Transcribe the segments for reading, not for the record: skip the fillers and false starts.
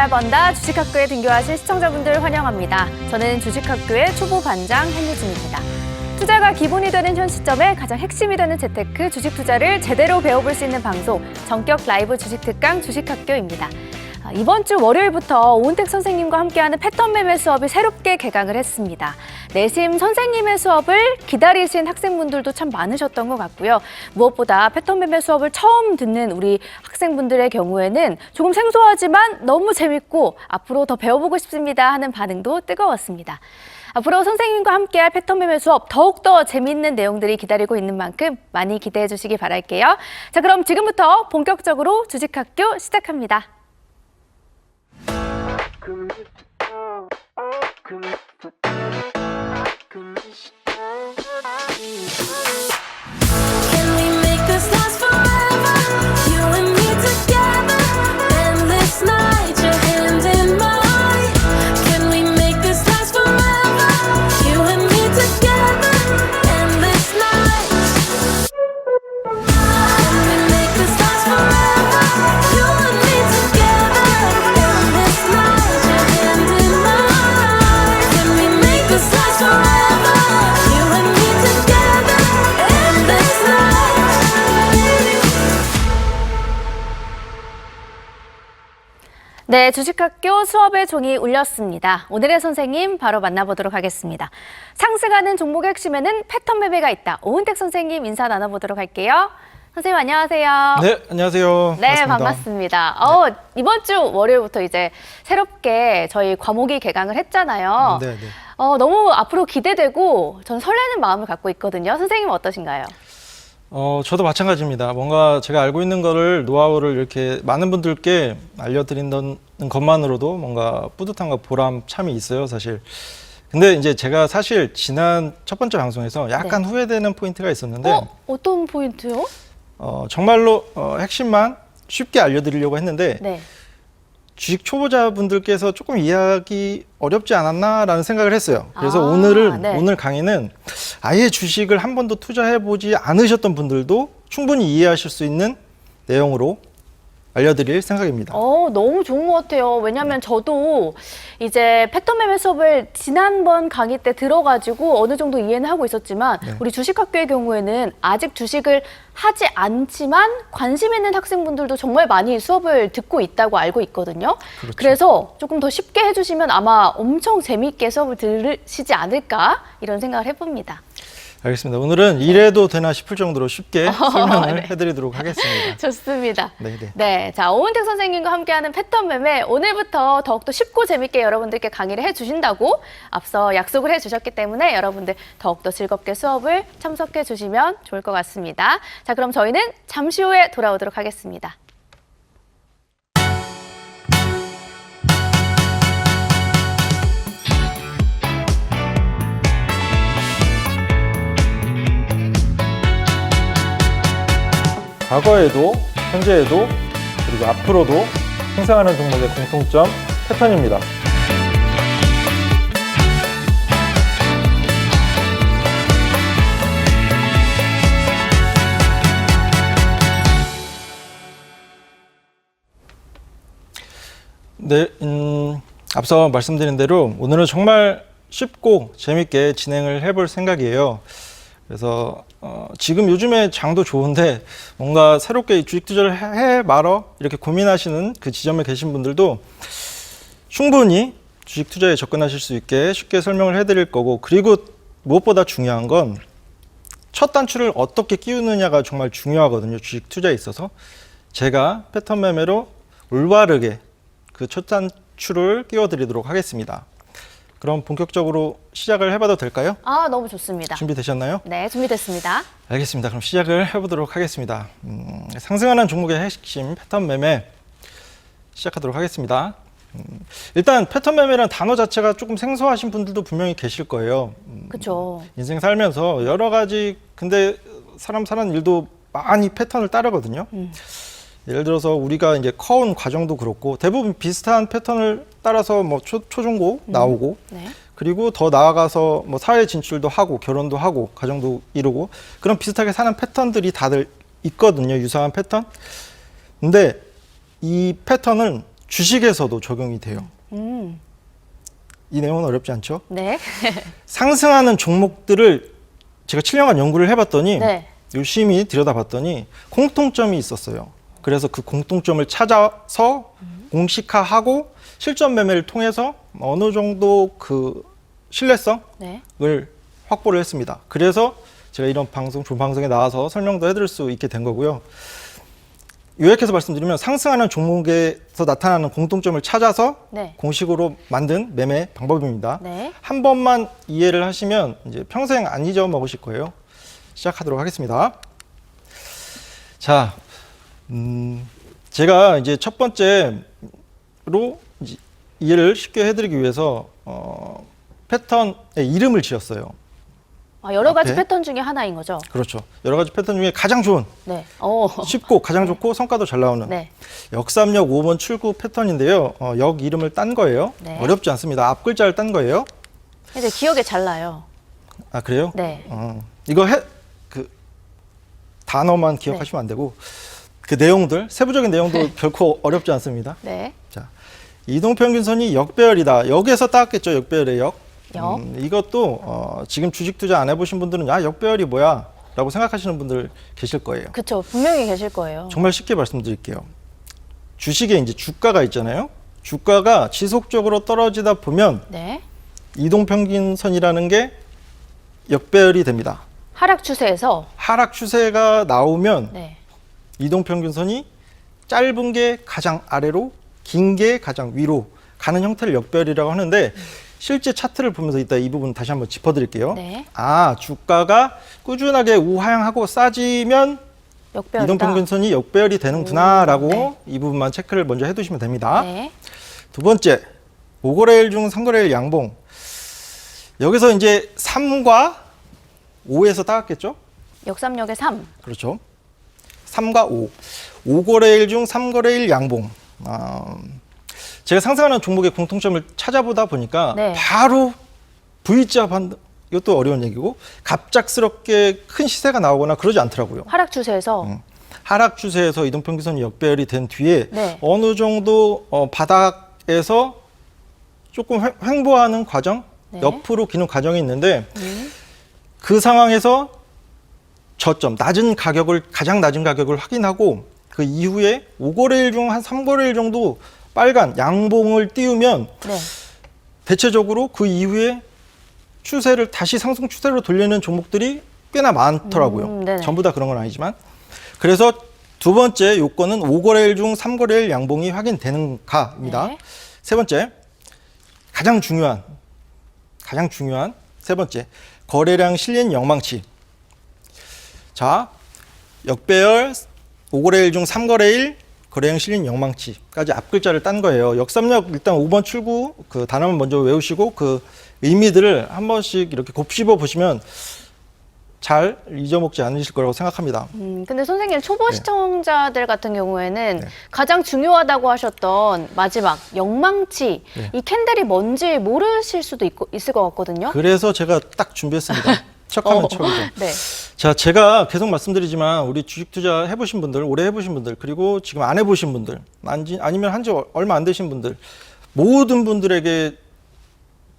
잘 번다 주식학교에 등교하신 시청자분들 환영합니다. 저는 주식학교의 초보 반장 한유진입니다. 투자가 기본이 되는 현 시점에 가장 핵심이 되는 재테크, 주식 투자를 제대로 배워볼 수 있는 방송, 전격 라이브 주식 특강 주식학교입니다. 이번 주 월요일부터 오은택 선생님과 함께하는 패턴 매매 수업이 새롭게 개강을 했습니다. 내심 선생님의 수업을 기다리신 학생분들도 참 많으셨던 것 같고요. 무엇보다 패턴 매매 수업을 처음 듣는 우리 학생분들의 경우에는 조금 생소하지만 너무 재밌고 앞으로 더 배워보고 싶습니다 하는 반응도 뜨거웠습니다. 앞으로 선생님과 함께할 패턴 매매 수업 더욱더 재미있는 내용들이 기다리고 있는 만큼 많이 기대해 주시기 바랄게요. 자, 그럼 지금부터 본격적으로 주식학교 시작합니다. 네, 주식학교 수업의 종이 울렸습니다. 오늘의 선생님 바로 만나보도록 하겠습니다. 상승하는 종목의 핵심에는 패턴 매매가 있다. 오은택 선생님 인사 나눠보도록 할게요. 선생님 안녕하세요. 네, 안녕하세요. 네, 반갑습니다. 네. 이번 주 월요일부터 이제 새롭게 저희 과목이 개강을 했잖아요. 네, 네. 너무 앞으로 기대되고 전 설레는 마음을 갖고 있거든요. 선생님은 어떠신가요? 저도 마찬가지입니다. 뭔가 제가 알고 있는 거를 노하우를 이렇게 많은 분들께 알려드린다는 것만으로도 뭔가 뿌듯함과 보람 참이 있어요, 사실. 근데 이제 제가 사실 지난 첫 번째 방송에서 약간 후회되는 포인트가 있었는데 어떤 포인트요? 정말로 핵심만 쉽게 알려드리려고 했는데 주식 초보자분들께서 조금 이해하기 어렵지 않았나라는 생각을 했어요. 그래서 오늘 강의는 아예 주식을 한 번도 투자해보지 않으셨던 분들도 충분히 이해하실 수 있는 내용으로 알려드릴 생각입니다. 너무 좋은 것 같아요. 왜냐하면 저도 이제 패턴 매매 수업을 지난번 강의 때 들어가지고 어느 정도 이해는 하고 있었지만 우리 주식학교의 경우에는 아직 주식을 하지 않지만 관심 있는 학생분들도 정말 많이 수업을 듣고 있다고 알고 있거든요. 그렇죠. 그래서 조금 더 쉽게 해주시면 아마 엄청 재미있게 수업을 들으시지 않을까 이런 생각을 해봅니다. 알겠습니다. 오늘은 이래도 되나 싶을 정도로 쉽게 설명을 해드리도록 하겠습니다. 좋습니다. 네네. 네, 자 오은택 선생님과 함께하는 패턴 매매 오늘부터 더욱더 쉽고 재밌게 여러분들께 강의를 해주신다고 앞서 약속을 해주셨기 때문에 여러분들 더욱더 즐겁게 수업을 참석해 주시면 좋을 것 같습니다. 자, 그럼 저희는 잠시 후에 돌아오도록 하겠습니다. 과거에도, 현재에도, 그리고 앞으로도 상승하는 종목의 공통점 패턴입니다. 네, 앞서 말씀드린 대로 오늘은 정말 쉽고 재밌게 진행을 해볼 생각이에요. 그래서 지금 요즘에 장도 좋은데 뭔가 새롭게 주식 투자를 해 말어 이렇게 고민하시는 그 지점에 계신 분들도 충분히 주식 투자에 접근하실 수 있게 쉽게 설명을 해드릴 거고, 그리고 무엇보다 중요한 건 첫 단추를 어떻게 끼우느냐가 정말 중요하거든요. 주식 투자에 있어서 제가 패턴 매매로 올바르게 그 첫 단추를 끼워드리도록 하겠습니다. 그럼 본격적으로 시작을 해봐도 될까요? 너무 좋습니다. 준비되셨나요? 네, 준비됐습니다. 알겠습니다. 그럼 시작을 해보도록 하겠습니다. 상승하는 종목의 핵심 패턴 매매 시작하도록 하겠습니다. 일단 패턴 매매라는 단어 자체가 조금 생소하신 분들도 분명히 계실 거예요. 그렇죠. 인생 살면서 여러 가지 근데 사람 사는 일도 많이 패턴을 따르거든요. 예를 들어서 우리가 이제 커온 과정도 그렇고 대부분 비슷한 패턴을 따라서 뭐 초중고 나오고 그리고 더 나아가서 뭐 사회 진출도 하고 결혼도 하고 가정도 이루고 그런 비슷하게 사는 패턴들이 다들 있거든요. 유사한 패턴. 근데 이 패턴은 주식에서도 적용이 돼요. 이 내용은 어렵지 않죠? 네. 상승하는 종목들을 제가 7년간 연구를 해봤더니 네. 유심히 들여다봤더니 공통점이 있었어요. 그래서 그 공통점을 찾아서 공식화하고 실전 매매를 통해서 어느 정도 그 신뢰성을 네. 확보를 했습니다. 그래서 제가 이런 방송, 본방송에 나와서 설명도 해드릴 수 있게 된 거고요. 요약해서 말씀드리면 상승하는 종목에서 나타나는 공통점을 찾아서 네. 공식으로 만든 매매 방법입니다. 네. 한 번만 이해를 하시면 이제 평생 안 잊어먹으실 거예요. 시작하도록 하겠습니다. 자, 제가 이제 첫 번째로 이제 이해를 쉽게 해드리기 위해서 패턴의 이름을 지었어요. 아, 여러 가지 앞에? 패턴 중에 하나인 거죠? 그렇죠. 여러 가지 패턴 중에 가장 좋은, 네. 쉽고 가장 좋고 성과도 잘 나오는 네. 역삼역 5번 출구 패턴인데요. 역 이름을 딴 거예요. 네. 어렵지 않습니다. 앞 글자를 딴 거예요. 근데 기억에 잘 나요. 아, 그래요? 네. 이거 그 단어만 기억하시면 안 되고 그 내용들, 세부적인 내용도 결코 어렵지 않습니다. 네. 자, 이동평균선이 역배열이다. 역에서 따왔겠죠. 역배열의 역. 역. 이것도 지금 주식 투자 안 해보신 분들은 역배열이 뭐야? 라고 생각하시는 분들 계실 거예요. 그쵸. 분명히 계실 거예요. 정말 쉽게 말씀드릴게요. 주식에 이제 주가가 있잖아요. 주가가 지속적으로 떨어지다 보면 네. 이동평균선이라는 게 역배열이 됩니다. 하락 추세에서 하락 추세가 나오면 네. 이동평균선이 짧은 게 가장 아래로, 긴 게 가장 위로 가는 형태를 역배열이라고 하는데 실제 차트를 보면서 이따 이 부분 다시 한번 짚어드릴게요. 네. 아, 주가가 꾸준하게 우하향하고 싸지면 역배열이다. 이동평균선이 역배열이 되는구나라고 네. 이 부분만 체크를 먼저 해두시면 됩니다. 네. 두 번째, 5거래일 중 3거래일 양봉. 여기서 이제 3과 5에서 따왔겠죠? 역삼역의 3. 그렇죠. 3과 5. 5거래일 중 3거래일 양봉. 제가 상승하는 종목의 공통점을 찾아보다 보니까 네. 바로 V자 반등, 이것도 어려운 얘기고 갑작스럽게 큰 시세가 나오거나 그러지 않더라고요. 하락 추세에서 하락 추세에서 이동평균선이 역배열이 된 뒤에 네. 어느 정도 바닥에서 조금 횡보하는 과정, 네. 옆으로 기는 과정이 있는데 그 상황에서 저점, 가장 낮은 가격을 확인하고 그 이후에 5거래일 중 한 3거래일 정도 빨간 양봉을 띄우면 네. 대체적으로 그 이후에 추세를 다시 상승 추세로 돌리는 종목들이 꽤나 많더라고요. 네네. 전부 다 그런 건 아니지만. 그래서 두 번째 요건은 5거래일 중 3거래일 양봉이 확인되는가입니다. 네. 세 번째, 가장 중요한 세 번째, 거래량 실린 영망치. 자, 역배열 5거래일 중 3거래일 거래량 실린 영망치까지 앞글자를 딴 거예요. 역삼역 일단 5번 출구 그 단어만 먼저 외우시고 그 의미들을 한 번씩 이렇게 곱씹어 보시면 잘 잊어먹지 않으실 거라고 생각합니다. 근데 선생님 초보 네. 시청자들 같은 경우에는 네. 가장 중요하다고 하셨던 마지막 영망치 네. 이 캔들이 뭔지 모르실 수도 있을 것 같거든요. 그래서 제가 딱 준비했습니다. 척하면 척이죠. 네. 자, 제가 계속 말씀드리지만 우리 주식 투자 해보신 분들, 오래 해보신 분들, 그리고 지금 안 해보신 분들, 아니면 한지 얼마 안 되신 분들, 모든 분들에게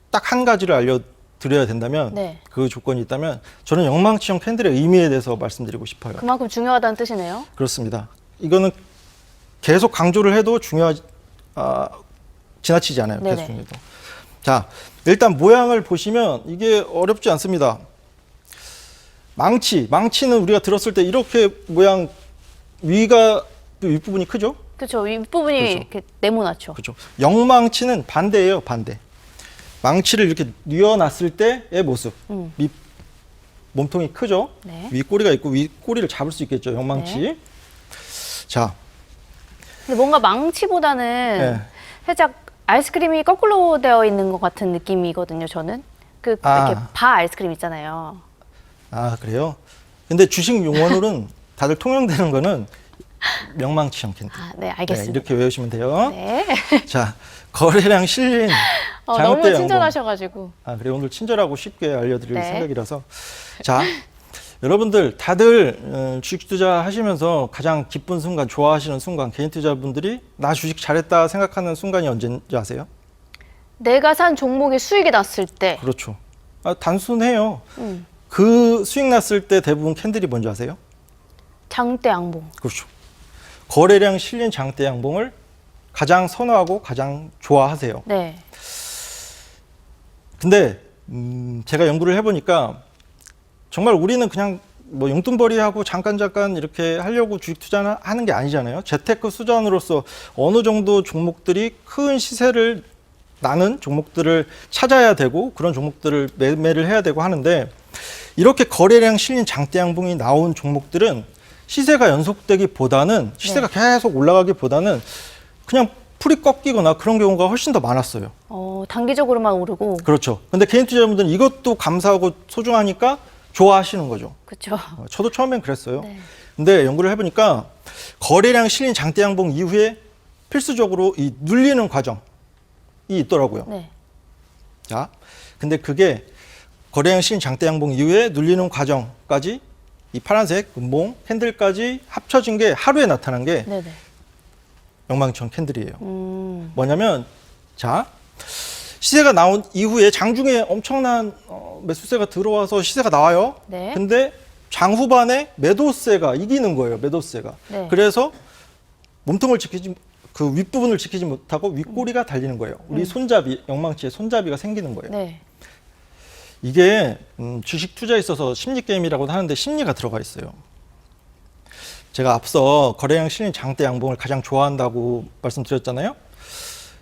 딱 한 가지를 알려드려야 된다면, 네. 그 조건이 있다면 저는 영망치형 캔들의 의미에 대해서 말씀드리고 싶어요. 그만큼 중요하다는 뜻이네요. 그렇습니다. 이거는 계속 강조를 해도 지나치지 않아요. 네네. 계속 중요해도. 자, 일단 모양을 보시면 이게 어렵지 않습니다. 망치는 우리가 들었을 때 이렇게 모양 윗부분이 크죠? 그렇죠. 윗부분이 그렇죠. 이렇게 네모나죠. 그렇죠. 영망치는 반대예요, 반대. 망치를 이렇게 뉘어놨을 때의 모습. 몸통이 크죠? 네. 윗꼬리가 있고 윗꼬리를 잡을 수 있겠죠, 영망치. 네. 자, 근데 뭔가 망치보다는 네. 살짝 아이스크림이 거꾸로 되어 있는 것 같은 느낌이거든요. 저는 이렇게 바 아이스크림 있잖아요. 아, 그래요? 근데 주식 용어로는 다들 통용되는 거는 명망치형 캔들. 네, 알겠습니다. 이렇게 외우시면 돼요. 네. 자, 거래량 실린 너무 장대 양봉. 친절하셔가지고. 아, 그래 오늘 친절하고 쉽게 알려드릴 네. 생각이라서. 자, 여러분들 다들 주식 투자 하시면서 가장 기쁜 순간, 좋아하시는 순간, 개인 투자분들이 나 주식 잘했다 생각하는 순간이 언제인지 아세요? 내가 산 종목이 수익이 났을 때. 그렇죠. 단순해요. 그 수익 났을 때 대부분 캔들이 뭔지 아세요? 장대 양봉. 그렇죠. 거래량 실린 장대 양봉을 가장 선호하고 가장 좋아하세요. 네. 근데 제가 연구를 해보니까 정말 우리는 그냥 뭐 용돈벌이하고 잠깐 이렇게 하려고 주식 투자는 하는 게 아니잖아요. 재테크 수단으로서 어느 정도 종목들이 큰 시세를 나는 종목들을 찾아야 되고 그런 종목들을 매매를 해야 되고 하는데 이렇게 거래량 실린 장대 양봉이 나온 종목들은 시세가 연속되기보다는 시세가 계속 올라가기보다는 그냥 풀이 꺾이거나 그런 경우가 훨씬 더 많았어요. 단기적으로만 오르고. 그렇죠. 근데 개인 투자자분들은 이것도 감사하고 소중하니까 좋아하시는 거죠. 그렇죠. 저도 처음엔 그랬어요. 네. 근데 연구를 해보니까 거래량 실린 장대 양봉 이후에 필수적으로 이 눌리는 과정이 있더라고요. 네. 자, 근데 그게 거래량 실린 장대 양봉 이후에 눌리는 과정까지 이 파란색 음봉 캔들까지 합쳐진 게 하루에 나타난 게 네네. 영망청 캔들이에요. 뭐냐면 자 시세가 나온 이후에 장중에 엄청난 매수세가 들어와서 시세가 나와요. 네. 근데 장 후반에 매도세가 이기는 거예요. 매도세가. 네. 그래서 몸통을 지키지 그 윗부분을 지키지 못하고 윗꼬리가 달리는 거예요. 우리 손잡이 영망치에 손잡이가 생기는 거예요. 네. 이게 주식 투자에 있어서 심리 게임이라고도 하는데 심리가 들어가 있어요. 제가 앞서 거래량 실린 장대 양봉을 가장 좋아한다고 말씀드렸잖아요.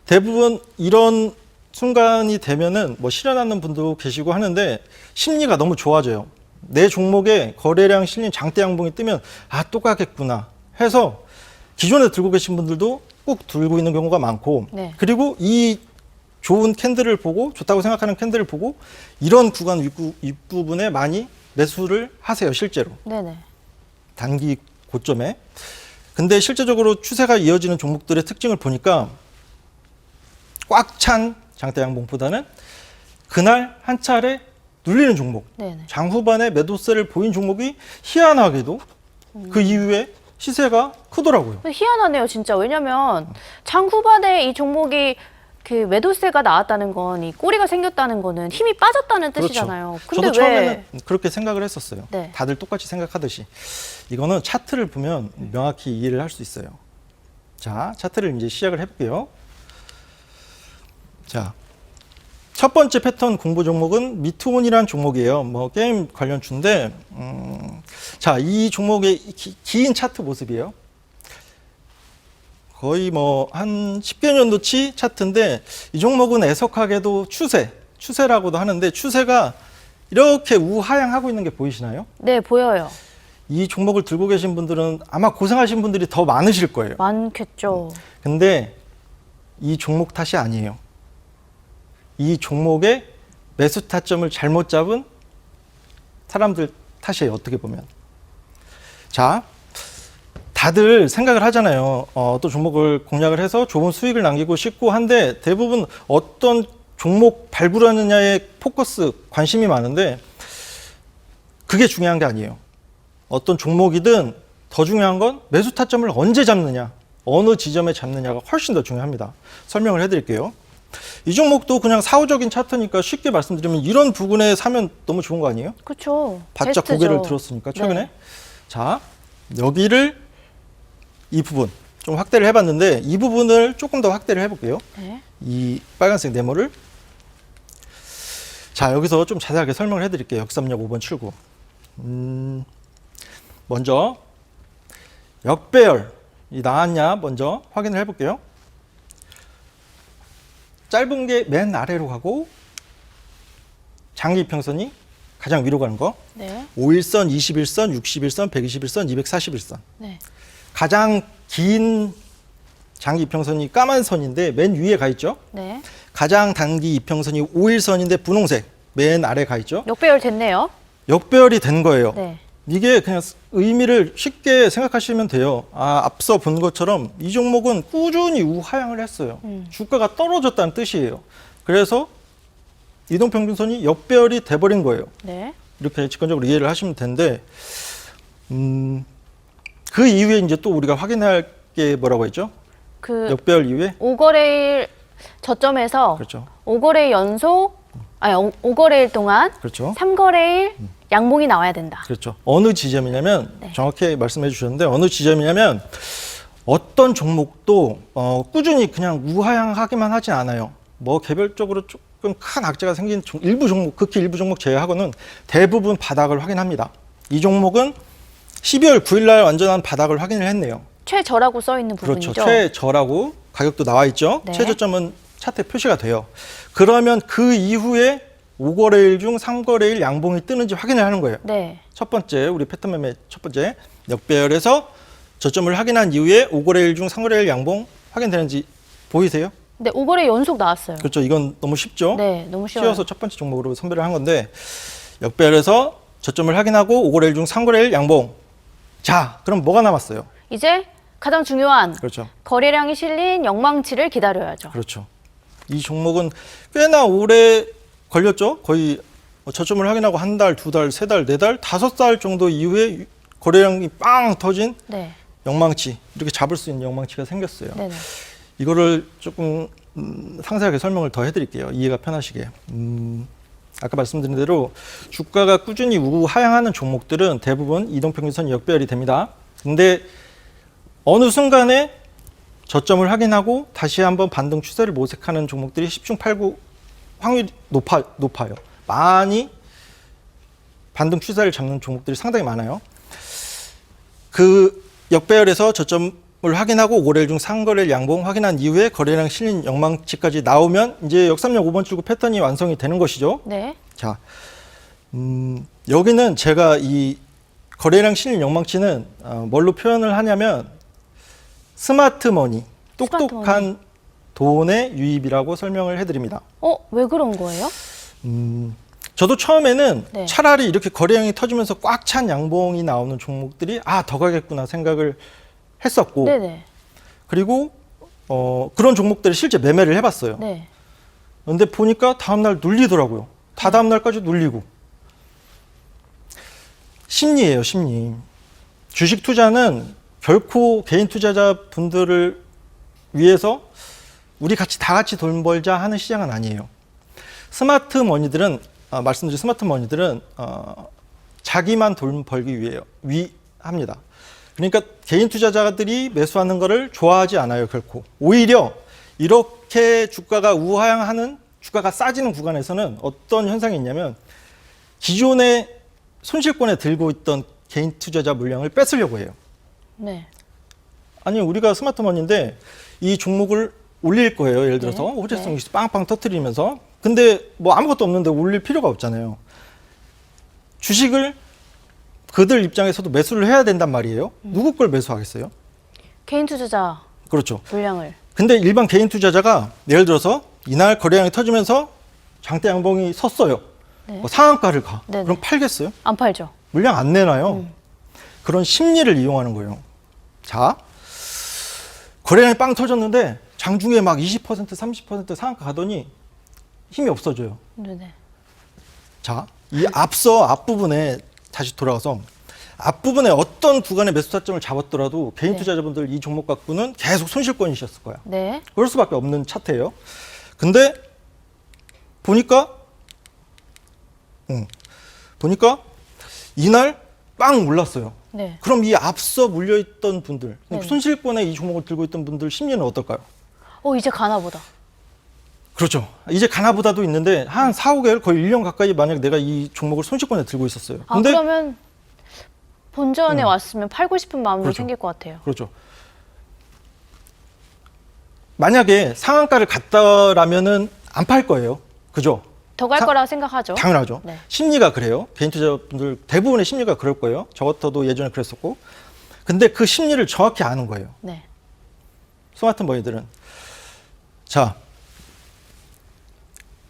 대부분 이런 순간이 되면은 뭐 실현하는 분도 계시고 하는데 심리가 너무 좋아져요. 내 종목에 거래량 실린 장대 양봉이 뜨면 또 가겠구나 해서 기존에 들고 계신 분들도 꼭 들고 있는 경우가 많고 네. 그리고 이 좋은 캔들을 보고 좋다고 생각하는 캔들을 보고 이런 구간 윗부분에 많이 매수를 하세요. 실제로. 네네. 단기 고점에. 근데 실제적으로 추세가 이어지는 종목들의 특징을 보니까 꽉 찬 장대 양봉보다는 그날 한 차례 눌리는 종목, 네네. 장 후반에 매도세를 보인 종목이 희한하게도 그 이후에 시세가 크더라고요. 근데 희한하네요, 진짜. 왜냐면 장 후반에 이 종목이 그 매도세가 나왔다는 건 이 꼬리가 생겼다는 거는 힘이 빠졌다는 뜻이잖아요. 그렇죠. 근데 저도 왜? 처음에는 그렇게 생각을 했었어요. 네. 다들 똑같이 생각하듯이. 이거는 차트를 보면 명확히 이해를 할 수 있어요. 자, 차트를 이제 시작을 해볼게요. 자, 첫 번째 패턴 공부 종목은 미트온이라는 종목이에요. 뭐 게임 관련 주인데, 자, 이 종목의 긴 차트 모습이에요. 거의 뭐 한 10개 년도치 차트인데 이 종목은 애석하게도 추세라고도 하는데 추세가 이렇게 우하향하고 있는 게 보이시나요? 네, 보여요. 이 종목을 들고 계신 분들은 아마 고생하신 분들이 더 많으실 거예요. 많겠죠. 근데 이 종목 탓이 아니에요. 이 종목의 매수 타점을 잘못 잡은 사람들 탓이에요. 어떻게 보면. 자, 다들 생각을 하잖아요. 또 종목을 공략을 해서 좋은 수익을 남기고 싶고 한데 대부분 어떤 종목 발굴하느냐에 포커스, 관심이 많은데 그게 중요한 게 아니에요. 어떤 종목이든 더 중요한 건 매수 타점을 언제 잡느냐, 어느 지점에 잡느냐가 훨씬 더 중요합니다. 설명을 해드릴게요. 이 종목도 그냥 사후적인 차트니까 쉽게 말씀드리면 이런 부분에 사면 너무 좋은 거 아니에요? 그렇죠. 바짝 고개를 들었으니까 최근에. 네. 자, 여기를 이 부분 좀 확대를 해봤는데 이 부분을 조금 더 확대를 해볼게요. 네. 이 빨간색 네모를. 자, 여기서 좀 자세하게 설명을 해드릴게요. 역삼역 5번 출구. 먼저 역배열이 나왔냐 먼저 확인을 해볼게요. 짧은 게 맨 아래로 가고 장기 이평선이 가장 위로 가는 거. 네. 5일선, 21선, 61선, 121선, 241선. 네. 가장 긴 장기 이평선이 까만 선인데 맨 위에 가 있죠. 네. 가장 단기 이평선이 5일선인데 분홍색 맨 아래 가 있죠. 역배열 됐네요. 역배열이 된 거예요. 네. 이게 그냥 의미를 쉽게 생각하시면 돼요. 앞서 본 것처럼 이 종목은 꾸준히 우하향을 했어요. 주가가 떨어졌다는 뜻이에요. 그래서 이동평균선이 역배열이 돼버린 거예요. 네. 이렇게 직관적으로 이해를 하시면 되는데 그 이후에 이제 또 우리가 확인할 게 뭐라고 했죠? 그 역배열 이후에 5거래일 저점에서 그렇죠. 5거래일 연속, 아니 5거래일 동안 그렇죠. 3거래일 양봉이 나와야 된다. 그렇죠. 어느 지점이냐면 네. 정확히 말씀해 주셨는데 어느 지점이냐면 어떤 종목도 꾸준히 그냥 우하향하기만 하진 않아요. 뭐 개별적으로 조금 큰 악재가 생긴 일부 종목, 극히 일부 종목 제외하고는 대부분 바닥을 확인합니다. 이 종목은 12월 9일 날 완전한 바닥을 확인을 했네요. 최저라고 써 있는 부분이죠. 그렇죠. 최저라고 가격도 나와 있죠. 네. 최저점은 차트에 표시가 돼요. 그러면 그 이후에 5거래일 중 3거래일 양봉이 뜨는지 확인을 하는 거예요. 네. 첫 번째 우리 패턴 매매 첫 번째 역배열에서 저점을 확인한 이후에 5거래일 중 3거래일 양봉 확인되는지 보이세요? 네, 5거래 연속 나왔어요. 그렇죠. 이건 너무 쉽죠. 네, 너무 쉬워요. 쉬워서 첫 번째 종목으로 선별을 한 건데 역배열에서 저점을 확인하고 5거래일 중 3거래일 양봉. 자, 그럼 뭐가 남았어요? 이제 가장 중요한 그렇죠. 거래량이 실린 영망치를 기다려야죠. 그렇죠. 이 종목은 꽤나 오래 걸렸죠. 거의 저점을 확인하고 한 달, 두 달, 세 달, 네 달, 5달 정도 이후에 거래량이 빵 터진 네, 영망치, 이렇게 잡을 수 있는 영망치가 생겼어요. 네, 네. 이거를 조금 상세하게 설명을 더 해드릴게요. 이해가 편하시게. 아까 말씀드린 대로 주가가 꾸준히 우하향하는 종목들은 대부분 이동평균선 역배열이 됩니다. 근데 어느 순간에 저점을 확인하고 다시 한번 반등 추세를 모색하는 종목들이 10중 8구 확률이 높아요. 많이 반등 추세를 잡는 종목들이 상당히 많아요. 그 역배열에서 저점을 확인하고 5거래일 중 3거래일 양봉 확인한 이후에 거래량 실린 영망치까지 나오면 이제 역삼역 5번 출구 패턴이 완성이 되는 것이죠. 네. 자, 여기는 제가 이 거래량 실린 영망치는 뭘로 표현을 하냐면 스마트머니, 똑똑한 돈의 유입이라고 설명을 해드립니다. 왜 그런 거예요? 저도 처음에는 네. 차라리 이렇게 거래량이 터지면서 꽉 찬 양봉이 나오는 종목들이 더 가겠구나 생각을 했었고, 네네. 그리고 그런 종목들을 실제 매매를 해봤어요. 네. 근데 보니까 다음날 눌리더라고요. 다다음날까지 눌리고. 심리예요, 심리. 주식 투자는 결코 개인 투자자 분들을 위해서 우리 다 같이 돈 벌자 하는 시장은 아니에요. 스마트 머니들은 말씀드린 스마트 머니들은 자기만 돈 벌기 위합니다. 그러니까 개인 투자자들이 매수하는 거를 좋아하지 않아요, 결코. 오히려 이렇게 주가가 우하향하는, 주가가 싸지는 구간에서는 어떤 현상이 있냐면 기존에 손실권에 들고 있던 개인 투자자 물량을 뺏으려고 해요. 네. 아니, 우리가 스마트머니인데 이 종목을 올릴 거예요. 예를 들어서 네. 호재성 지수 빵빵 터트리면서. 근데 뭐 아무것도 없는데 올릴 필요가 없잖아요. 주식을 그들 입장에서도 매수를 해야 된단 말이에요. 누구 걸 매수하겠어요? 개인 투자자 그렇죠. 물량을. 근데 일반 개인 투자자가 예를 들어서 이날 거래량이 터지면서 장대 양봉이 섰어요. 네. 뭐 상한가를 가. 네네. 그럼 팔겠어요? 안 팔죠. 물량 안 내놔요. 그런 심리를 이용하는 거예요. 자, 거래량이 빵 터졌는데 장중에 막 20%, 30% 상한가 가더니 힘이 없어져요. 네네. 자, 이 앞부분에 다시 돌아가서 앞부분에 어떤 구간의 매수 타점을 잡았더라도 개인 네. 투자자분들 이 종목 갖고는 계속 손실권이셨을 거야. 네. 그럴 수밖에 없는 차트예요. 근데 보니까 이날 빵 올랐어요. 네. 그럼 이 앞서 물려있던 분들, 네. 손실권에 이 종목을 들고 있던 분들 심리는 어떨까요? 이제 가나 보다. 그렇죠. 이제 가나보다도 있는데 한 4, 5개월 거의 1년 가까이 만약에 내가 이 종목을 손실권에 들고 있었어요. 근데 그러면 본전에 왔으면 팔고 싶은 마음도 그렇죠. 생길 것 같아요. 그렇죠. 만약에 상한가를 갔다라면은 안 팔 거예요. 그죠? 더 갈 거라 생각하죠. 당연하죠. 네. 심리가 그래요. 개인 투자자분들 대부분의 심리가 그럴 거예요. 저 같아도 예전에 그랬었고. 근데 그 심리를 정확히 아는 거예요. 네. 스마트 머니들은. 자,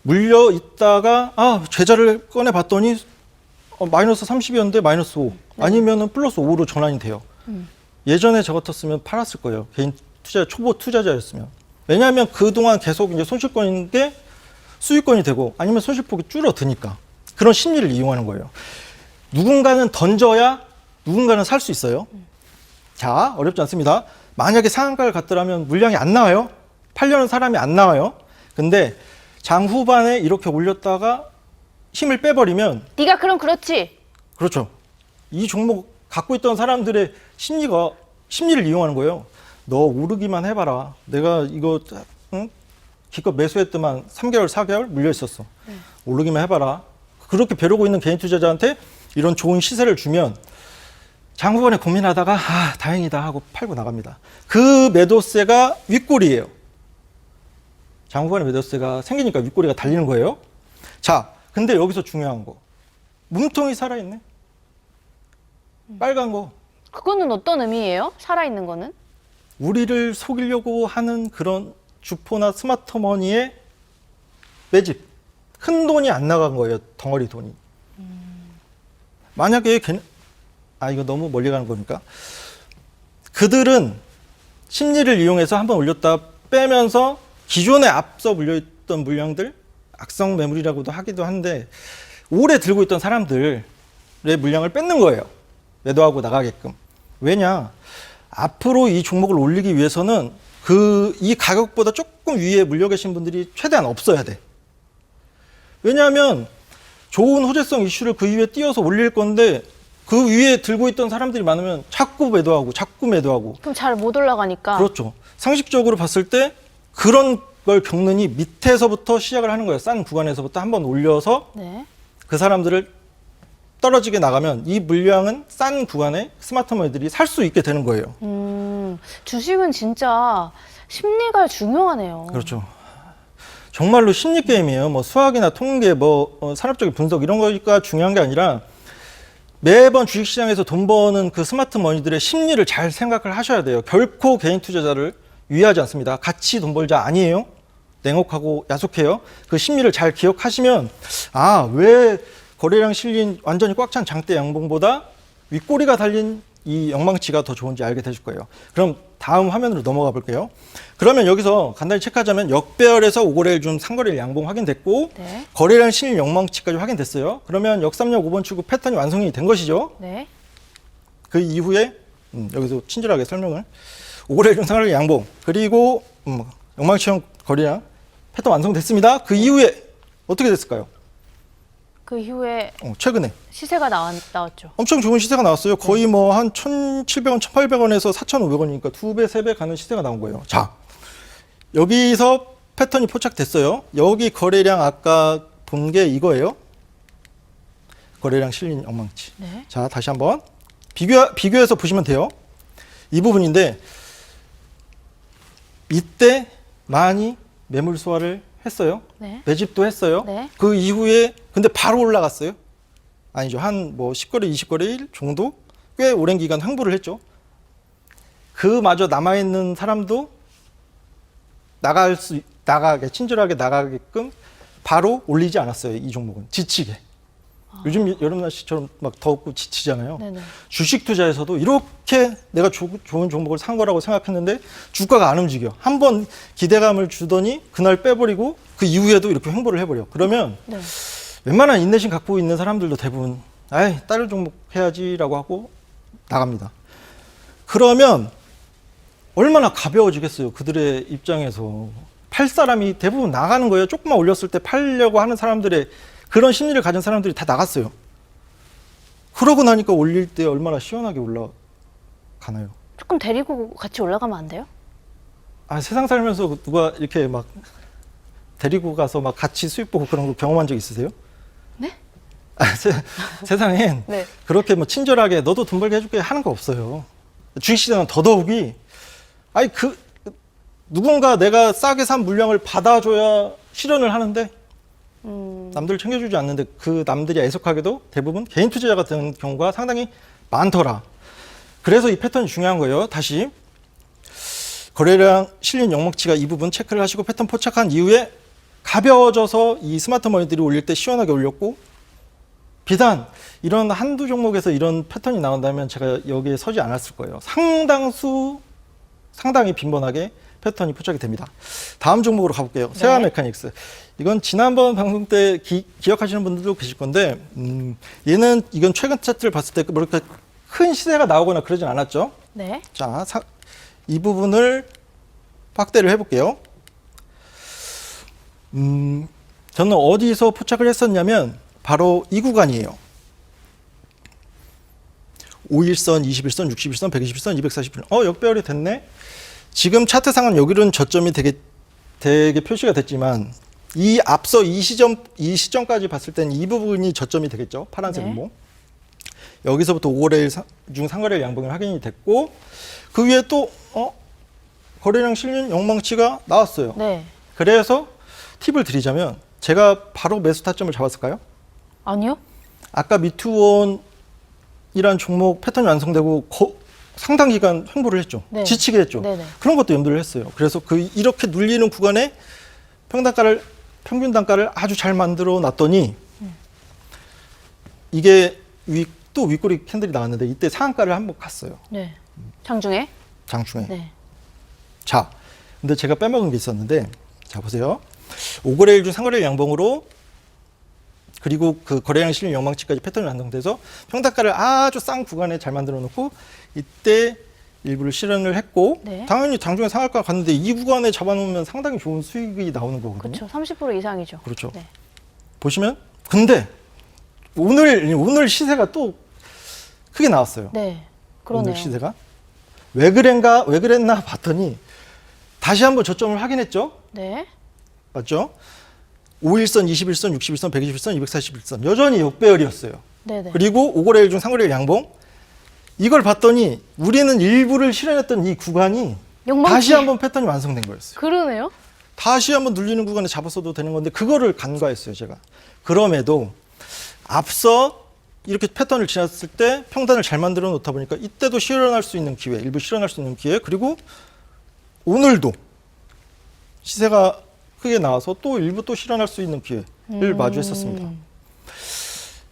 물려 있다가 계좌를 꺼내 봤더니 마이너스 30이었는데 마이너스 5 아니면은 플러스 5로 전환이 돼요. 예전에 저 같았으면 팔았을 거예요. 개인 투자 초보 투자자였으면. 왜냐하면 그동안 계속 이제 손실권인 게 수익권이 되고 아니면 손실폭이 줄어드니까. 그런 심리를 이용하는 거예요. 누군가는 던져야 누군가는 살 수 있어요. 자, 어렵지 않습니다. 만약에 상한가를 갔더라면 물량이 안 나와요. 팔려는 사람이 안 나와요. 근데 장 후반에 이렇게 올렸다가 힘을 빼버리면 네가 그럼 그렇지. 그렇죠. 이 종목 갖고 있던 사람들의 심리를 이용하는 거예요. 너 오르기만 해봐라. 내가 이거 기껏 매수했더만 3개월, 4개월 물려 있었어. 오르기만 해봐라. 그렇게 벼르고 있는 개인 투자자한테 이런 좋은 시세를 주면 장 후반에 고민하다가 다행이다 하고 팔고 나갑니다. 그 매도세가 윗골이에요. 장 후반에 매도세가 생기니까 윗골이가 달리는 거예요. 자, 근데 여기서 중요한 거. 몸통이 살아있네. 빨간 거. 그거는 어떤 의미예요? 살아있는 거는? 우리를 속이려고 하는 그런 주포나 스마트머니의 매집. 큰 돈이 안 나간 거예요. 덩어리 돈이. 만약에 이거 너무 멀리 가는 겁니까? 그들은 심리를 이용해서 한번 올렸다 빼면서 기존에 앞서 물려있던 물량들, 악성 매물이라고도 하기도 한데 오래 들고 있던 사람들의 물량을 뺏는 거예요. 매도하고 나가게끔. 왜냐? 앞으로 이 종목을 올리기 위해서는 이 가격보다 조금 위에 물려 계신 분들이 최대한 없어야 돼. 왜냐하면 좋은 호재성 이슈를 그 위에 띄워서 올릴 건데 그 위에 들고 있던 사람들이 많으면 자꾸 매도하고 그럼 잘 못 올라가니까. 그렇죠. 상식적으로 봤을 때 그런 걸 겪느니 밑에서부터 시작을 하는 거예요. 싼 구간에서부터 한번 올려서 네. 그 사람들을 떨어지게 나가면 이 물량은 싼 구간에 스마트머니들이 살 수 있게 되는 거예요. 주식은 진짜 심리가 중요하네요. 그렇죠. 정말로 심리 게임이에요. 뭐 수학이나 통계, 산업적인 분석 이런 거가 중요한 게 아니라 매번 주식시장에서 돈 버는 그 스마트머니들의 심리를 잘 생각을 하셔야 돼요. 결코 개인 투자자를 위하지 않습니다. 같이 돈 벌자 아니에요. 냉혹하고 야속해요. 그 심리를 잘 기억하시면 왜 거래량 실린 완전히 꽉 찬 장대 양봉보다 윗꼬리가 달린 이 영망치가 더 좋은지 알게 되실 거예요. 그럼 다음 화면으로 넘어가 볼게요. 그러면 여기서 간단히 체크하자면 역배열에서 5거래일 중 상거래일 양봉 확인됐고 네. 거래량 실린 영망치까지 확인됐어요. 그러면 역삼역 5번 출구 패턴이 완성이 된 것이죠. 네. 그 이후에 여기서 친절하게 설명을 5거래일 중 상거래일 양봉 그리고 영망치형 거래량 패턴 완성됐습니다. 그 이후에 어떻게 됐을까요? 그 이후에 최근에 시세가 나왔죠. 엄청 좋은 시세가 나왔어요. 거의 한 1,700원, 1,800원에서 4,500원이니까 2배, 3배 가는 시세가 나온 거예요. 자, 여기서 패턴이 포착됐어요. 여기 거래량 아까 본 게 이거예요. 거래량 실린 영망치. 네. 자, 다시 한번 비교해서 보시면 돼요. 이 부분인데 이때 많이 매물 소화를 했어요. 네. 매집도 했어요. 네. 그 이후에 근데 바로 올라갔어요. 아니죠. 한 10거래, 20거래일 정도 꽤 오랜 기간 횡보를 했죠. 그마저 남아있는 사람도 나가게 친절하게 나가게끔 바로 올리지 않았어요. 이 종목은 지치게. 요즘 여름 날씨처럼 막 덥고 지치잖아요. 네네. 주식 투자에서도 이렇게 내가 좋은 종목을 산 거라고 생각했는데 주가가 안 움직여. 한번 기대감을 주더니 그날 빼버리고 그 이후에도 이렇게 횡보를 해버려. 그러면 네. 웬만한 인내심 갖고 있는 사람들도 대부분 다른 종목 해야지라고 하고 나갑니다. 그러면 얼마나 가벼워지겠어요. 그들의 입장에서. 팔 사람이 대부분 나가는 거예요. 조금만 올렸을 때 팔려고 하는 사람들의 그런 심리를 가진 사람들이 다 나갔어요. 그러고 나니까 올릴 때 얼마나 시원하게 올라가나요? 조금 데리고 같이 올라가면 안 돼요? 세상 살면서 누가 이렇게 막 데리고 가서 막 같이 수익 보고 그런 거 경험한 적 있으세요? 네? 세상엔 네. 그렇게 친절하게 너도 돈 벌게 해줄게 하는 거 없어요. 주식시장은 더더욱이 누군가 내가 싸게 산 물량을 받아줘야 실현을 하는데 남들 챙겨주지 않는데 그 남들이 애석하게도 대부분 개인 투자자가 되는 경우가 상당히 많더라. 그래서 이 패턴이 중요한 거예요. 다시 거래량 실린 영목치가 이 부분 체크를 하시고 패턴 포착한 이후에 가벼워져서 이 스마트머니들이 올릴 때 시원하게 올렸고 비단 이런 한두 종목에서 이런 패턴이 나온다면 제가 여기에 서지 않았을 거예요. 상당히 빈번하게 패턴이 포착이 됩니다. 다음 종목으로 가볼게요. 세화 메카닉스. 이건 지난번 방송 때 기억하시는 분들도 계실 건데 이건 최근 차트를 봤을 때 그렇게 큰 시세가 나오거나 그러진 않았죠. 네. 자, 이 부분을 확대를 해볼게요. 저는 어디서 포착을 했었냐면 바로 이 구간이에요. 5일선, 21선, 61선, 121선, 241선. 역배열이 됐네. 지금 차트상은 여기는 저점이 되게 표시가 됐지만 이 앞서 이 시점까지 봤을 때는 이 부분이 저점이 되겠죠. 파란색 네. 뭐. 여기서부터 5거래일 중 상거래일 양봉이 확인이 됐고 그 위에 또 거래량 실린 영망치가 나왔어요. 네. 그래서 팁을 드리자면 제가 바로 매수 타점을 잡았을까요? 아니요. 아까 미투원이란 종목 패턴이 완성되고 상당 기간 횡보를 했죠. 네. 지치게 했죠. 네네. 그런 것도 염두를 했어요. 그래서 이렇게 눌리는 구간에 평균 단가를 아주 잘 만들어 놨더니 이게 또 윗꼬리 캔들이 나왔는데 이때 상한가를 한번 갔어요. 네. 장중에? 장중에. 네. 자, 근데 제가 빼먹은 게 있었는데, 자 보세요. 5거래일 중 상거래일 양봉으로 그리고 그 거래량 실린 영망치까지 패턴이 완성돼서 평단가를 아주 싼 구간에 잘 만들어 놓고 이때 일부를 실현을 했고 네. 당연히 장중에 상한가 갔는데 이 구간에 잡아놓으면 상당히 좋은 수익이 나오는 거거든요. 그렇죠. 30% 이상이죠. 그렇죠. 네. 보시면 근데 오늘 시세가 또 크게 나왔어요. 네. 그러네요. 오늘 시세가 왜 그랬나 봤더니 다시 한번 저점을 확인했죠. 네. 맞죠? 5일선, 21선, 61선, 121선, 241선 여전히 역배열이었어요. 네네. 그리고 5거래일 중 상거래일 양봉 이걸 봤더니 우리는 일부를 실현했던 이 구간이 영망치. 다시 한번 패턴이 완성된 거였어요. 그러네요. 다시 한번 눌리는 구간에 잡았어도 되는 건데 그거를 간과했어요, 제가. 그럼에도 앞서 이렇게 패턴을 지났을 때 평단을 잘 만들어 놓다 보니까 이때도 실현할 수 있는 기회, 일부 실현할 수 있는 기회, 그리고 오늘도 시세가 크게 나와서 또 일부 또 실현할 수 있는 기회를 마주했었습니다.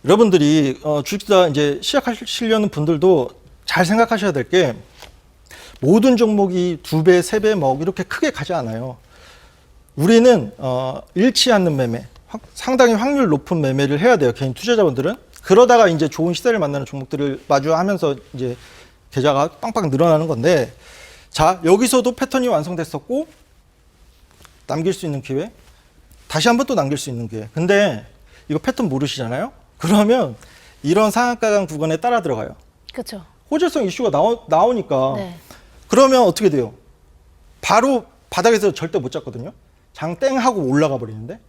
여러분들이 주식투자 이제 시작하시려는 분들도 잘 생각하셔야 될 게 모든 종목이 2배, 3배 뭐 이렇게 크게 가지 않아요. 우리는 잃지 않는 매매, 상당히 확률 높은 매매를 해야 돼요. 개인 투자자분들은. 그러다가 이제 좋은 시세를 만나는 종목들을 마주하면서 이제 계좌가 빵빵 늘어나는 건데, 자 여기서도 패턴이 완성됐었고 남길 수 있는 기회, 다시 한번 또 남길 수 있는 기회. 근데 이거 패턴 모르시잖아요. 그러면 이런 상한가 구간에 따라 들어가요. 그렇죠. 호재성 이슈가 나오니까 네. 그러면 어떻게 돼요? 바로 바닥에서 절대 못 잡거든요. 장 땡하고 올라가 버리는데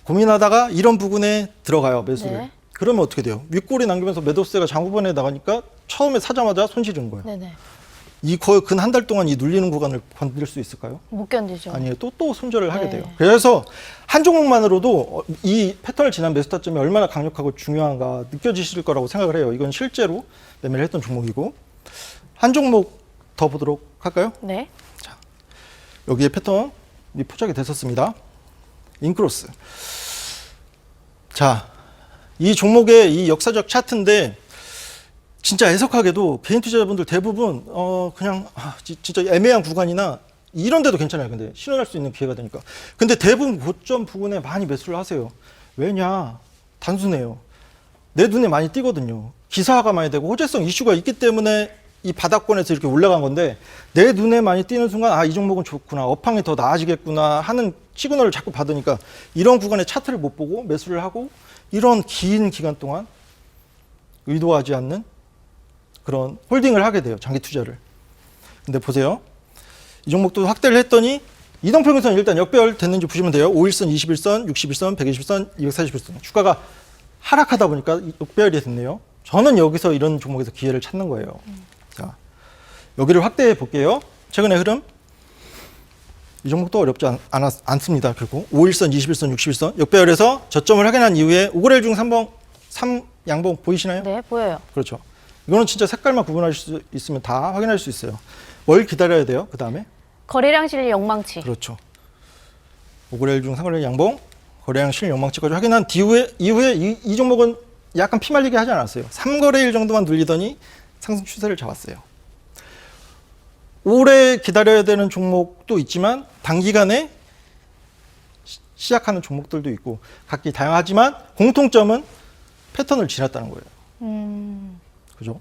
고민하다가 이런 부분에 들어가요, 매수를. 네. 그러면 어떻게 돼요? 윗골이 남기면서 매도세가 장후반에 나가니까 처음에 사자마자 손실인 거예요. 네네. 이 거의 근 한 달 동안 이 눌리는 구간을 건들 수 있을까요? 못 견디죠. 아니에요. 또 손절을 하게 네. 돼요. 그래서 한 종목만으로도 이 패턴을 지난 매수 타점이 얼마나 강력하고 중요한가 느껴지실 거라고 생각을 해요. 이건 실제로 매매를 했던 종목이고. 한 종목 더 보도록 할까요? 네. 여기에 패턴이 포착이 됐었습니다. 인크로스. 자, 이 종목의 이 역사적 차트인데 진짜 애석하게도 개인 투자자분들 대부분 그냥 진짜 애매한 구간이나 이런 데도 괜찮아요. 근데 실현할 수 있는 기회가 되니까. 근데 대부분 고점 부근에 많이 매수를 하세요. 왜냐? 단순해요. 내 눈에 많이 띄거든요. 기사화가 많이 되고 호재성 이슈가 있기 때문에 이 바닥권에서 이렇게 올라간 건데 내 눈에 많이 띄는 순간 이 종목은 좋구나. 업황이 더 나아지겠구나 하는 시그널을 자꾸 받으니까 이런 구간에 차트를 못 보고 매수를 하고 이런 긴 기간 동안 의도하지 않는 그런 홀딩을 하게 돼요. 장기 투자를. 근데 보세요. 이 종목도 확대를 했더니 이동평균선 일단 역배열 됐는지 보시면 돼요. 5일선, 21선, 61선, 121선, 241선. 주가가 하락하다 보니까 역배열이 됐네요. 저는 여기서 이런 종목에서 기회를 찾는 거예요. 자, 여기를 확대해 볼게요. 최근의 흐름. 이 종목도 어렵지 않습니다. 결국 5일선, 21선, 61선 역배열에서 저점을 확인한 이후에 5거래일 중 3 양봉 보이시나요? 네, 보여요. 그렇죠. 이거는 진짜 색깔만 구분할 수 있으면 다 확인할 수 있어요. 뭘 기다려야 돼요? 그 다음에? 거래량 실린 영망치. 그렇죠. 5거래일 중 3거래일 양봉, 거래량 실린 영망치까지 확인한 이후에 이 종목은 약간 피말리게 하지 않았어요. 3거래일 정도만 눌리더니 상승 추세를 잡았어요. 오래 기다려야 되는 종목도 있지만 단기간에 시작하는 종목들도 있고 각기 다양하지만 공통점은 패턴을 지났다는 거예요. 그죠?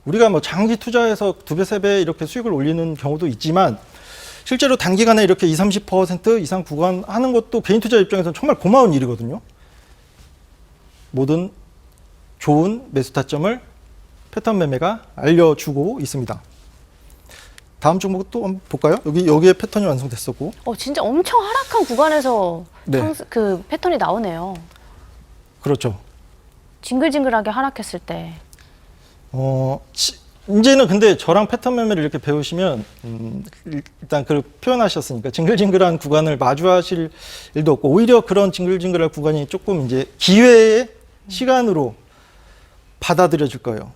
우리가 뭐 장기 투자해서 2배, 3배 이렇게 수익을 올리는 경우도 있지만 실제로 단기간에 이렇게 20, 30% 이상 구간하는 것도 개인 투자 입장에서는 정말 고마운 일이거든요. 모든 좋은 매수 타점을 패턴 매매가 알려주고 있습니다. 다음 종목 또 한번 볼까요? 여기에 패턴이 완성됐었고. 진짜 엄청 하락한 구간에서 네. 그 패턴이 나오네요. 그렇죠. 징글징글하게 하락했을 때. 이제는 근데 저랑 패턴 매매를 이렇게 배우시면 일단 그걸 표현하셨으니까 징글징글한 구간을 마주하실 일도 없고 오히려 그런 징글징글한 구간이 조금 이제 기회의 시간으로 받아들여질 거예요.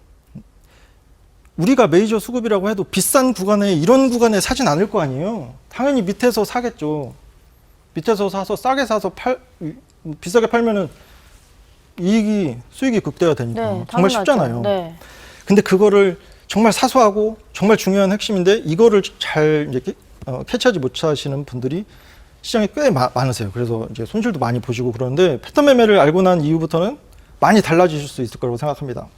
우리가 메이저 수급이라고 해도 비싼 구간에 이런 구간에 사진 않을 거 아니에요. 당연히 밑에서 사겠죠. 밑에서 사서 싸게 사서 비싸게 팔면은 수익이 극대화되니까 네, 정말 당연하죠. 쉽잖아요. 네. 근데 그거를 정말 사소하고 정말 중요한 핵심인데 이거를 잘 이제 캐치하지 못하시는 분들이 시장에 꽤 많으세요. 그래서 이제 손실도 많이 보시고 그러는데 패턴 매매를 알고 난 이후부터는 많이 달라지실 수 있을 거라고 생각합니다.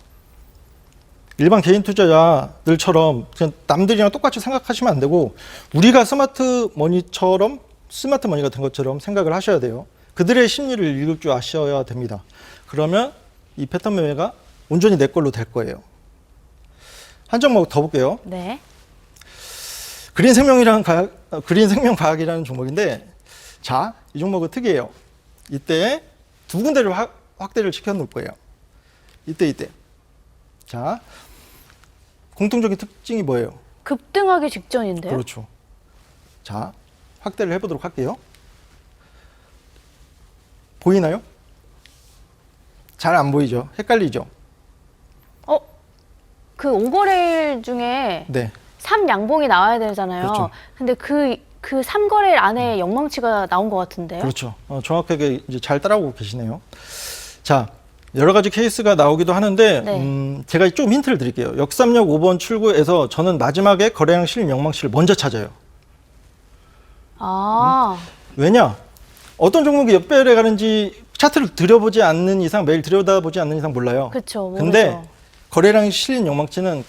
일반 개인 투자자들처럼 그냥 남들이랑 똑같이 생각하시면 안 되고 우리가 스마트 머니가 된 것처럼 생각을 하셔야 돼요. 그들의 심리를 읽을 줄 아셔야 됩니다. 그러면 이 패턴 매매가 온전히 내 걸로 될 거예요. 한 종목 더 볼게요. 네. 그린 생명 과학이라는 종목인데, 자, 이 종목은 특이해요. 이때 두 군데를 확대를 시켜 놓을 거예요. 이때. 자, 공통적인 특징이 뭐예요? 급등하기 직전인데요. 그렇죠. 자, 확대를 해보도록 할게요. 보이나요? 잘 안 보이죠? 헷갈리죠? 그 5거래일 중에 네. 3양봉이 나와야 되잖아요. 그렇죠. 근데 그 3거래일 안에 영망치가 나온 것 같은데요. 그렇죠. 정확하게 이제 잘 따라오고 계시네요. 자, 여러 가지 케이스가 나오기도 하는데, 네. 제가 좀 힌트를 드릴게요. 역삼역 5번 출구에서 저는 마지막에 거래량 실린 영망치를 먼저 찾아요. 왜냐? 어떤 종목이 역배열에 가는지 차트를 들여보지 않는 이상, 매일 들여다보지 않는 이상 몰라요. 그렇죠. 근데 거래량이 실린 영망치는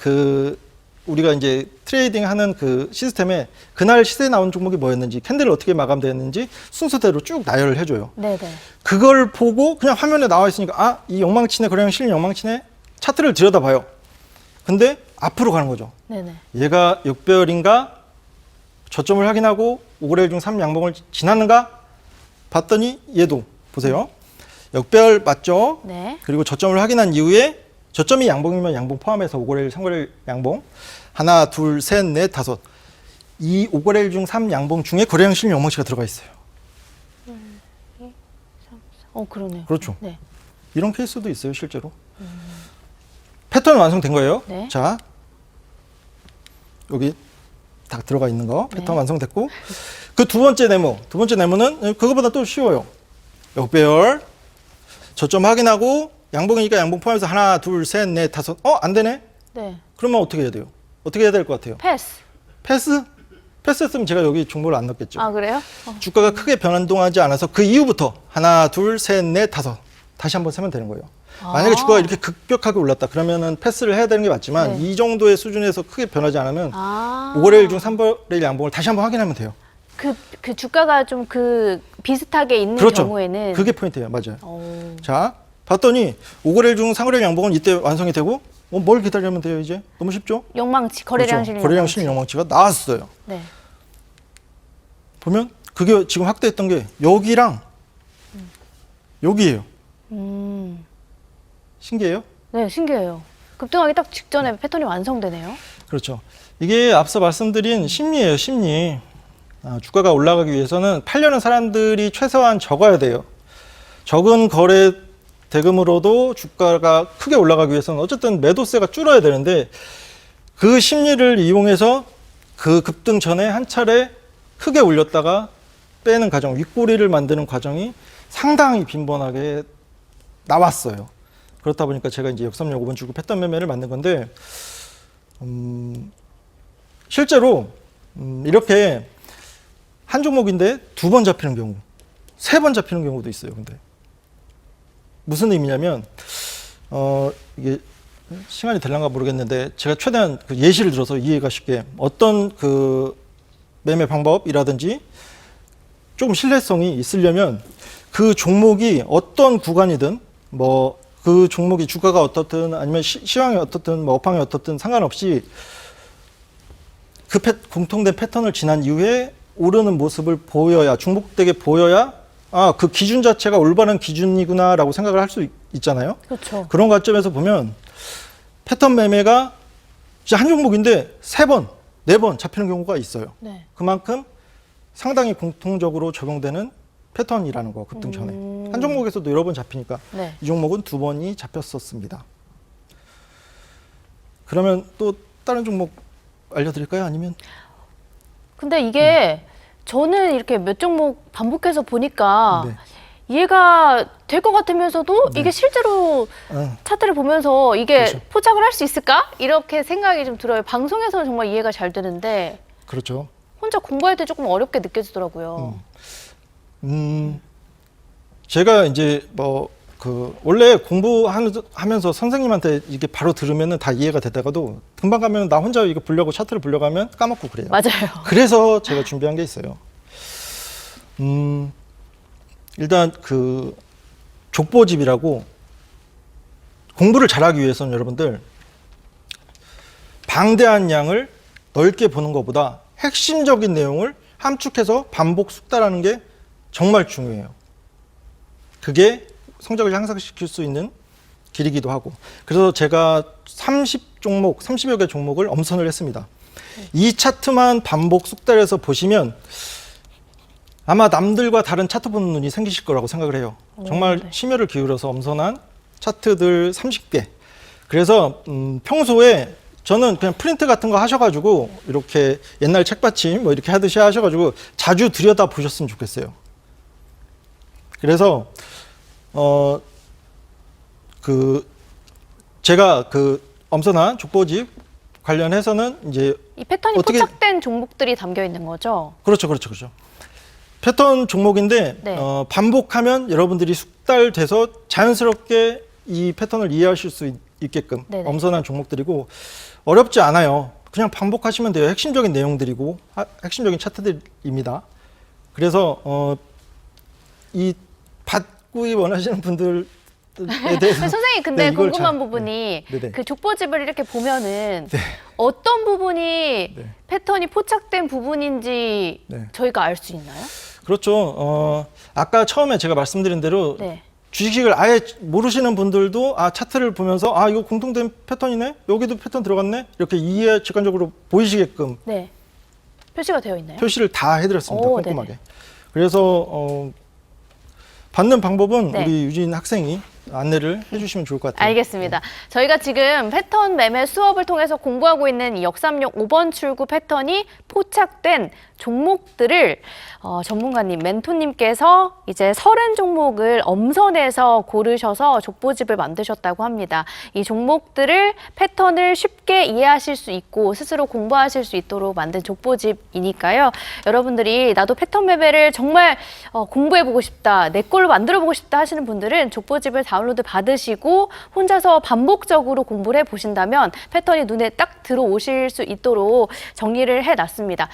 우리가 이제 트레이딩 하는 그 시스템에 그날 시세에 나온 종목이 뭐였는지, 캔들을 어떻게 마감되었는지 순서대로 쭉 나열을 해줘요. 네네. 그걸 보고 그냥 화면에 나와 있으니까 이 영망치네, 거래량 실린 영망치네, 차트를 들여다봐요. 근데 앞으로 가는 거죠. 네네. 얘가 역배열인가, 저점을 확인하고 5거래일 중 3양봉을 지났는가 봤더니 얘도 보세요. 역배열 맞죠? 네. 그리고 저점을 확인한 이후에 저점이 양봉이면 양봉 포함해서 5거래일, 3거래일 양봉 하나, 둘, 셋, 넷, 다섯 이 5거래일 중 3양봉 중에 거래량 실린 영망치가 들어가 있어요. 그러네요. 그렇죠. 네. 이런 케이스도 있어요, 실제로. 패턴 완성된 거예요. 네. 자, 여기 다 들어가 있는 거 패턴 네. 완성됐고 그 두 번째 네모는 그거보다 또 쉬워요. 역배열 저점 확인하고 양봉이니까 양봉 포함해서 하나, 둘, 셋, 넷, 다섯. 안 되네? 네. 그러면 어떻게 해야 돼요? 어떻게 해야 될 것 같아요? 패스. 패스했으면 제가 여기 종목을 안 넣겠죠. 그래요? 주가가 크게 변동하지 않아서 그 이후부터 하나, 둘, 셋, 넷, 다섯 다시 한번 세면 되는 거예요. 만약에 주가가 이렇게 급격하게 올랐다 그러면은 패스를 해야 되는 게 맞지만 네. 이 정도의 수준에서 크게 변하지 않으면 5거래일 중 3거래일 양봉을 다시 한번 확인하면 돼요. 그 주가가 좀 비슷하게 있는 그렇죠. 경우에는 그게 포인트예요. 맞아요. 자, 봤더니 5거래일 중 3거래일 양봉은 이때 완성이 되고 뭘 기다리면 돼요, 이제? 너무 쉽죠? 영망치, 거래량 그렇죠. 실린 거래량 실린 영망치가 나왔어요. 네. 보면 그게 지금 확대했던 게 여기랑 여기예요. 신기해요? 네, 신기해요. 급등하기 딱 직전에 패턴이 완성되네요. 그렇죠. 이게 앞서 말씀드린 심리예요, 심리. 주가가 올라가기 위해서는 팔려는 사람들이 최소한 적어야 돼요. 적은 거래 대금으로도 주가가 크게 올라가기 위해서는 어쨌든 매도세가 줄어야 되는데 그 심리를 이용해서 그 급등 전에 한 차례 크게 올렸다가 빼는 과정, 윗꼬리를 만드는 과정이 상당히 빈번하게 나왔어요. 그렇다 보니까 제가 이제 역삼역 5번 출구 패턴 매매를 만든 건데 실제로 이렇게 한 종목인데 2번 잡히는 경우, 3번 잡히는 경우도 있어요. 근데 무슨 의미냐면 이게 시간이 될란가 모르겠는데 제가 최대한 그 예시를 들어서 이해가 쉽게 어떤 그 매매 방법이라든지 조금 신뢰성이 있으려면 그 종목이 어떤 구간이든 뭐 그 종목이 주가가 어떻든 아니면 시황이 어떻든 뭐 업황이 어떻든 상관없이 그 공통된 패턴을 지난 이후에 오르는 모습을 보여야 중복되게 보여야 그 기준 자체가 올바른 기준이구나라고 생각을 할 수 있잖아요. 그렇죠. 그런 관점에서 보면 패턴 매매가 진짜 한 종목인데 3번, 4번 잡히는 경우가 있어요. 네. 그만큼 상당히 공통적으로 적용되는 패턴이라는 거, 급등 전에. 한 종목에서도 여러 번 잡히니까 네. 이 종목은 2번이 잡혔었습니다. 그러면 또 다른 종목 알려드릴까요? 아니면? 근데 이게 저는 이렇게 몇 종목 반복해서 보니까 네. 이해가 될 것 같으면서도 네. 이게 실제로 어, 차트를 보면서 이게 그렇죠. 포착을 할 수 있을까? 이렇게 생각이 좀 들어요. 방송에서는 정말 이해가 잘 되는데 그렇죠. 혼자 공부할 때 조금 어렵게 느껴지더라고요. 제가 이제 원래 공부하면서 선생님한테 이게 바로 들으면은 다 이해가 되다가도 금방 가면 나 혼자 이거 보려고 차트를 보려고 하면 까먹고 그래요. 맞아요. 그래서 제가 준비한 게 있어요. 일단 그 족보집이라고 공부를 잘하기 위해서는 여러분들 방대한 양을 넓게 보는 것보다 핵심적인 내용을 함축해서 반복 숙달하는 게 정말 중요해요. 그게 성적을 향상시킬 수 있는 길이기도 하고. 그래서 제가 30여 개 종목을 엄선을 했습니다. 이 차트만 반복 숙달해서 보시면 아마 남들과 다른 차트 보는 눈이 생기실 거라고 생각을 해요. 정말 네. 심혈을 기울여서 엄선한 차트들 30개. 그래서 평소에 저는 그냥 프린트 같은 거 하셔가지고 이렇게 옛날 책받침 뭐 이렇게 하듯이 하셔가지고 자주 들여다 보셨으면 좋겠어요. 그래서 제가 그 엄선한 족보집 관련해서는 이제 이 패턴이 어떻게- 포착된 종목들이 담겨 있는 거죠. 그렇죠. 패턴 종목인데 네. 반복하면 여러분들이 숙달돼서 자연스럽게 이 패턴을 이해하실 수 있게끔 네네. 엄선한 종목들이고 어렵지 않아요. 그냥 반복하시면 돼요. 핵심적인 내용들이고 핵심적인 차트들입니다. 그래서 이 받기 원하시는 분들에 대해서 선생님 근데 네, 이걸 궁금한 잘- 부분이 네. 네네. 그 족보집을 이렇게 보면은 네. 어떤 부분이 네. 패턴이 포착된 부분인지 네. 저희가 알 수 있나요? 그렇죠. 아까 처음에 제가 말씀드린 대로 네. 주식을 아예 모르시는 분들도 차트를 보면서 이거 공통된 패턴이네, 여기도 패턴 들어갔네, 이렇게 이해 직관적으로 보이시게끔 네. 표시가 되어 있나요? 표시를 다 해드렸습니다. 오, 꼼꼼하게. 네네. 그래서 받는 방법은 네. 우리 유진 학생이 안내를 해주시면 좋을 것 같아요. 알겠습니다. 저희가 지금 패턴 매매 수업을 통해서 공부하고 있는 이 역삼용 5번 출구 패턴이 포착된 종목들을 전문가님, 멘토님께서 이제 30종목을 엄선해서 고르셔서 족보집을 만드셨다고 합니다. 이 종목들을 패턴을 쉽게 이해하실 수 있고 스스로 공부하실 수 있도록 만든 족보집이니까요. 여러분들이 나도 패턴 매매를 정말 공부해보고 싶다, 내 걸로 만들어보고 싶다 하시는 분들은 족보집을 다운로드 받으시고 혼자서 반복적으로 공부를 해보신다면 패턴이 눈에 딱 들어오실 수 있도록 정리를 해놨습니다.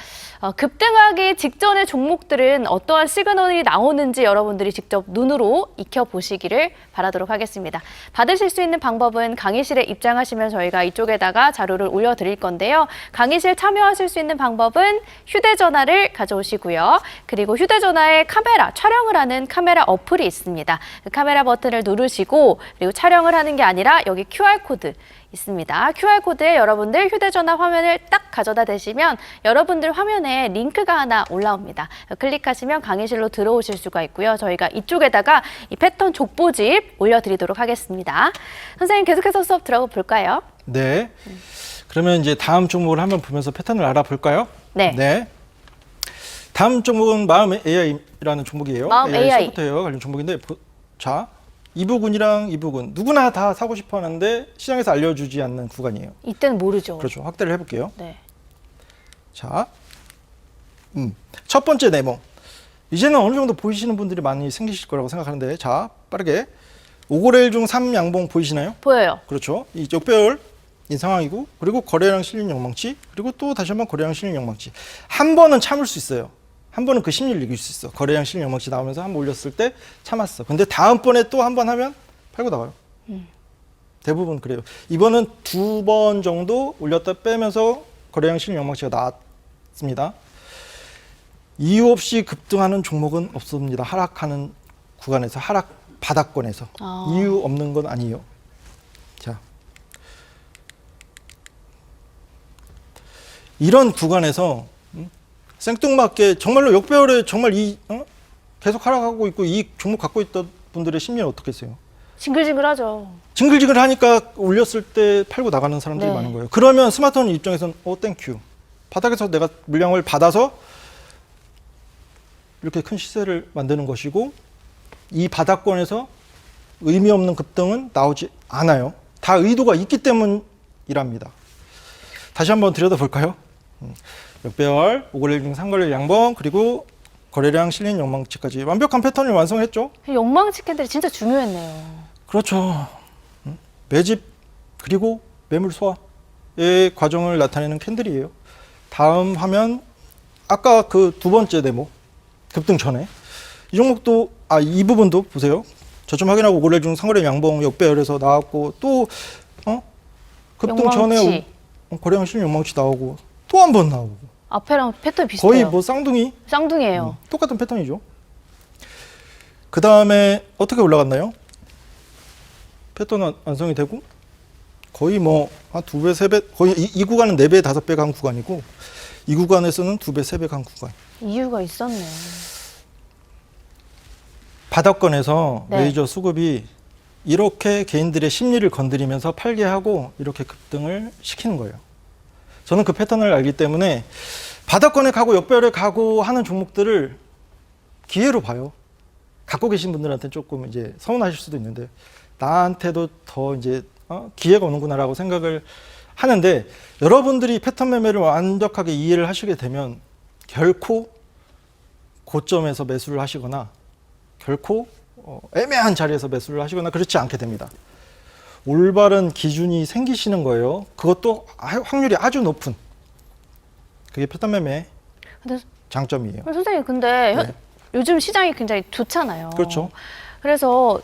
급등하기 직전의 종목들은 어떠한 시그널이 나오는지 여러분들이 직접 눈으로 익혀보시기를 바라도록 하겠습니다. 받으실 수 있는 방법은 강의실에 입장하시면 저희가 이쪽에다가 자료를 올려드릴 건데요. 강의실 참여하실 수 있는 방법은 휴대전화를 가져오시고요. 그리고 휴대전화에 카메라, 촬영을 하는 카메라 어플이 있습니다. 그 카메라 버튼을 누르시고 그리고 촬영을 하는 게 아니라 여기 QR코드 있습니다. QR코드에 여러분들 휴대전화 화면을 딱 가져다 대시면 여러분들 화면에 링크가 하나 올라옵니다. 클릭하시면 강의실로 들어오실 수가 있고요. 저희가 이쪽에다가 이 패턴 족보집 올려드리도록 하겠습니다. 선생님 계속해서 수업 들어가 볼까요? 네. 그러면 이제 다음 종목을 한번 보면서 패턴을 알아볼까요? 네. 다음 종목은 마음 AI라는 종목이에요. 마음 AI. 소프트웨어 관련 종목인데 자, 이 부분이랑 이 부분 누구나 다 사고 싶어 하는데 시장에서 알려주지 않는 구간이에요. 이때는 모르죠. 그렇죠. 확대를 해볼게요. 네. 자, 첫 번째 네모. 이제는 어느 정도 보이시는 분들이 많이 생기실 거라고 생각하는데, 자, 빠르게. 5거래일 중 3양봉 보이시나요? 보여요. 그렇죠. 이 역배열 인 상황이고, 그리고 거래량 실린 영망치, 그리고 또 다시 한번 거래량 실린 영망치. 한 번은 참을 수 있어요. 한 번은 그 심리를 이길 수 있어. 거래량 실린 영망치 나오면서 한 번 올렸을 때 참았어. 근데 다음번에 또 한 번 하면 팔고 나가요. 대부분 그래요. 이번은 2번 정도 올렸다 빼면서 거래량 실린 영망치가 나왔습니다. 이유 없이 급등하는 종목은 없습니다. 하락하는 구간에서, 하락 바닥권에서. 이유 없는 건 아니에요. 자, 이런 구간에서 생뚱맞게 정말로 역배열에 정말 계속 하락하고 있고 이 종목 갖고 있던 분들의 심리는 어떻겠어요? 징글징글하죠. 징글징글 하니까 올렸을 때 팔고 나가는 사람들이 네. 많은 거예요. 그러면 스마트폰 입장에서는 땡큐. 바닥에서 내가 물량을 받아서 이렇게 큰 시세를 만드는 것이고, 이 바닥권에서 의미 없는 급등은 나오지 않아요. 다 의도가 있기 때문이랍니다. 다시 한번 들여다볼까요? 역배열, 5거래일 중 3거래일 양봉, 그리고 거래량 실린 영망치까지 완벽한 패턴을 완성했죠. 욕망치 캔들이 진짜 중요했네요. 그렇죠. 매집 그리고 매물 소화의 과정을 나타내는 캔들이에요. 다음 화면, 아까 그 두 번째 네모 급등 전에 이 종목도 이 부분도 보세요. 저점 확인하고 5거래일 중 3거래일 양봉 역배열에서 나왔고, 또 급등 전에 거래량 실린 영망치 나오고 또 한 번 나오고. 앞에랑 패턴 비슷해요. 거의 뭐 쌍둥이. 쌍둥이에요. 똑같은 패턴이죠. 그 다음에 어떻게 올라갔나요? 패턴 완성이 되고 거의 뭐 한 2배, 3배, 거의 이 구간은 4배, 5배 간 구간이고, 이 구간에서는 2배, 3배 간 구간. 이유가 있었네. 바닥권에서 네. 메이저 수급이 이렇게 개인들의 심리를 건드리면서 팔게 하고 이렇게 급등을 시키는 거예요. 저는 그 패턴을 알기 때문에 바닥권에 가고 역배열에 가고 하는 종목들을 기회로 봐요. 갖고 계신 분들한테는 조금 이제 서운하실 수도 있는데, 나한테도 더 이제 기회가 오는구나라고 생각을 하는데, 여러분들이 패턴 매매를 완벽하게 이해를 하시게 되면 결코 고점에서 매수를 하시거나 결코 애매한 자리에서 매수를 하시거나 그렇지 않게 됩니다. 올바른 기준이 생기시는 거예요. 그것도 확률이 아주 높은. 그게 패턴 매매의 근데 장점이에요. 선생님, 근데 네. 요즘 시장이 굉장히 좋잖아요. 그렇죠. 그래서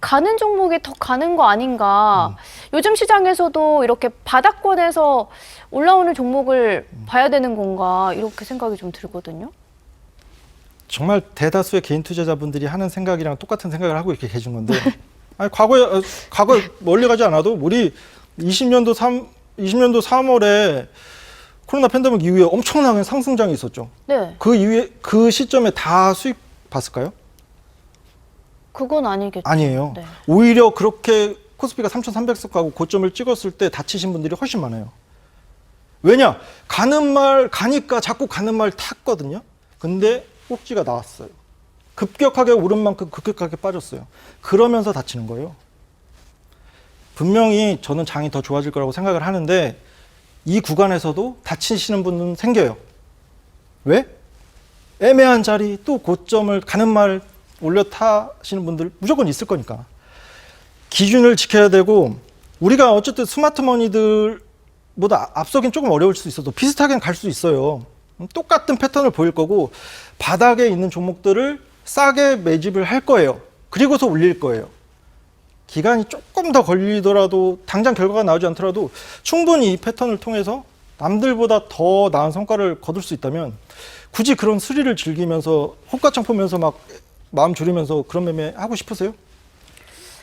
가는 종목이 더 가는 거 아닌가. 요즘 시장에서도 이렇게 바닥권에서 올라오는 종목을 봐야 되는 건가, 이렇게 생각이 좀 들거든요. 정말 대다수의 개인 투자자분들이 하는 생각이랑 똑같은 생각을 하고 이렇게 계신 건데, 과거에 멀리 가지 않아도 우리 20년도 3월에 코로나 팬데믹 이후에 엄청나게 상승장이 있었죠. 네. 그 이후에 그 시점에 다 수익 봤을까요? 그건 아니겠죠. 아니에요. 네. 오히려 그렇게 코스피가 3,300석 가고 고점을 찍었을 때 다치신 분들이 훨씬 많아요. 왜냐? 가니까 자꾸 가는 말 탔거든요. 근데 꼭지가 나왔어요. 급격하게 오른 만큼 급격하게 빠졌어요. 그러면서 다치는 거예요. 분명히 저는 장이 더 좋아질 거라고 생각을 하는데, 이 구간에서도 다치시는 분은 생겨요. 왜? 애매한 자리, 또 고점을 가는 말 올려타시는 분들 무조건 있을 거니까. 기준을 지켜야 되고, 우리가 어쨌든 스마트머니들보다 앞서긴 조금 어려울 수 있어도 비슷하게는 갈 수 있어요. 똑같은 패턴을 보일 거고, 바닥에 있는 종목들을 싸게 매집을 할 거예요. 그리고서 올릴 거예요. 기간이 조금 더 걸리더라도, 당장 결과가 나오지 않더라도 충분히 이 패턴을 통해서 남들보다 더 나은 성과를 거둘 수 있다면, 굳이 그런 스릴을 즐기면서 호가창 보면서 막 마음 졸이면서 그런 매매 하고 싶으세요?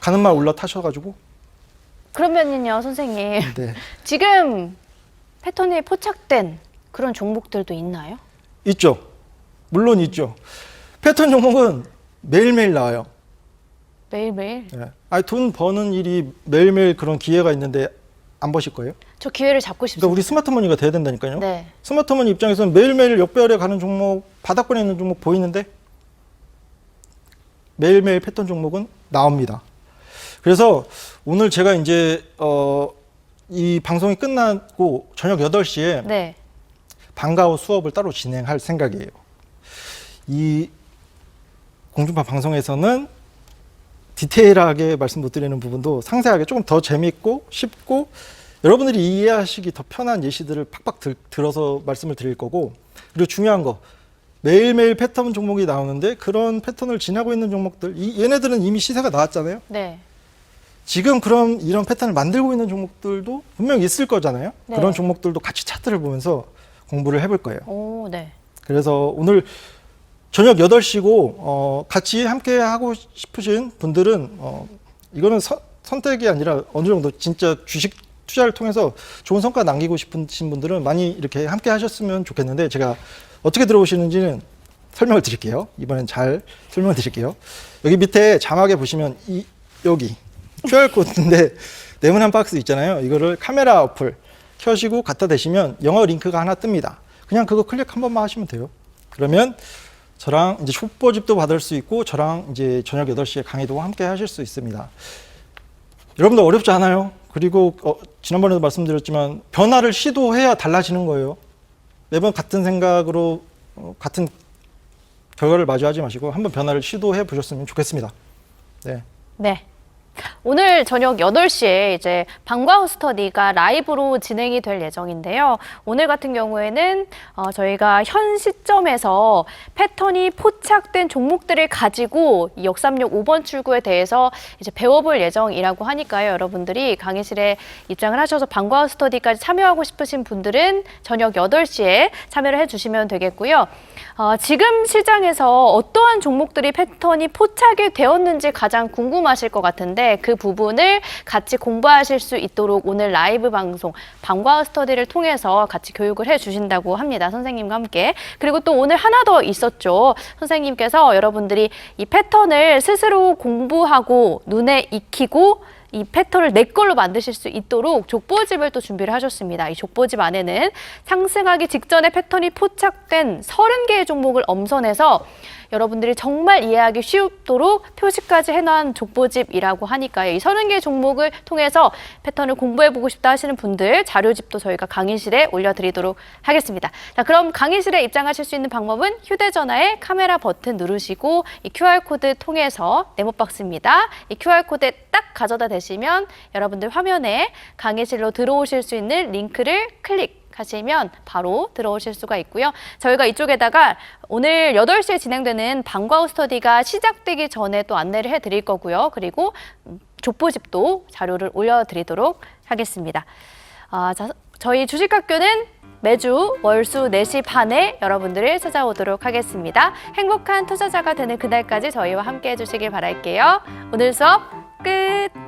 가는 말 올라타셔가지고. 그러면요, 선생님. 네. 지금 패턴에 포착된 그런 종목들도 있나요? 있죠. 물론 있죠. 패턴 종목은 매일매일 나와요. 매일매일? 네. 돈 버는 일이 매일매일 그런 기회가 있는데 안 버실 거예요? 저 기회를 잡고 싶습니다. 그러니까 우리 스마트머니가 돼야 된다니까요. 네. 스마트머니 입장에서는 매일매일 역배열에 가는 종목, 바닥권에 있는 종목 보이는데 매일매일 패턴 종목은 나옵니다. 그래서 오늘 제가 이제 이 방송이 끝나고 저녁 8시에 네. 방과 후 수업을 따로 진행할 생각이에요. 이 공중파 방송에서는 디테일하게 말씀 못 드리는 부분도 상세하게 조금 더 재밌고 쉽고 여러분들이 이해하시기 더 편한 예시들을 팍팍 들어서 말씀을 드릴 거고, 그리고 중요한 거, 매일매일 패턴 종목이 나오는데 그런 패턴을 지나고 있는 종목들, 얘네들은 이미 시세가 나왔잖아요. 네. 지금 그럼 이런 패턴을 만들고 있는 종목들도 분명 있을 거잖아요. 네. 그런 종목들도 같이 차트를 보면서 공부를 해볼 거예요. 오, 네. 그래서 오늘 저녁 8시고 같이 함께 하고 싶으신 분들은 이거는 선택이 아니라 어느 정도 진짜 주식 투자를 통해서 좋은 성과 남기고 싶으신 분들은 많이 이렇게 함께 하셨으면 좋겠는데, 제가 어떻게 들어오시는지는 설명을 드릴게요. 이번엔 잘 설명을 드릴게요. 여기 밑에 자막에 보시면 여기 QR코드인데 네모난 박스 있잖아요. 이거를 카메라 어플 켜시고 갖다 대시면 영어 링크가 하나 뜹니다. 그냥 그거 클릭 한 번만 하시면 돼요. 그러면 저랑 이제 촉보집도 받을 수 있고 저랑 이제 저녁 8시에 강의도 함께 하실 수 있습니다. 여러분들 어렵지 않아요. 그리고 지난번에도 말씀드렸지만 변화를 시도해야 달라지는 거예요. 매번 같은 생각으로 같은 결과를 마주하지 마시고 한번 변화를 시도해 보셨으면 좋겠습니다. 네. 네. 오늘 저녁 8시에 이제 방과 후 스터디가 라이브로 진행이 될 예정인데요. 오늘 같은 경우에는 저희가 현 시점에서 패턴이 포착된 종목들을 가지고 이 역삼역 5번 출구에 대해서 이제 배워볼 예정이라고 하니까요. 여러분들이 강의실에 입장을 하셔서 방과 후 스터디까지 참여하고 싶으신 분들은 저녁 8시에 참여를 해주시면 되겠고요. 지금 시장에서 어떠한 종목들이 패턴이 포착이 되었는지 가장 궁금하실 것 같은데, 그 부분을 같이 공부하실 수 있도록 오늘 라이브 방송 방과 후 스터디를 통해서 같이 교육을 해주신다고 합니다. 선생님과 함께. 그리고 또 오늘 하나 더 있었죠. 선생님께서 여러분들이 이 패턴을 스스로 공부하고 눈에 익히고 이 패턴을 내 걸로 만드실 수 있도록 족보집을 또 준비를 하셨습니다. 이 족보집 안에는 상승하기 직전에 패턴이 포착된 30개의 종목을 엄선해서 여러분들이 정말 이해하기 쉽도록 표시까지 해놓은 족보집이라고 하니까요. 이 30개의 종목을 통해서 패턴을 공부해보고 싶다 하시는 분들 자료집도 저희가 강의실에 올려드리도록 하겠습니다. 자, 그럼 강의실에 입장하실 수 있는 방법은 휴대전화에 카메라 버튼 누르시고 이 QR코드 통해서 네모박스입니다. 이 QR코드에 딱 가져다 대시면 여러분들 화면에 강의실로 들어오실 수 있는 링크를 클릭하시면 바로 들어오실 수가 있고요. 저희가 이쪽에다가 오늘 8시에 진행되는 방과 후 스터디가 시작되기 전에 또 안내를 해드릴 거고요. 그리고 족보집도 자료를 올려드리도록 하겠습니다. 저희 주식학교는 매주 월수 4시 반에 여러분들을 찾아오도록 하겠습니다. 행복한 투자자가 되는 그날까지 저희와 함께 해주시길 바랄게요. 오늘 수업 끝!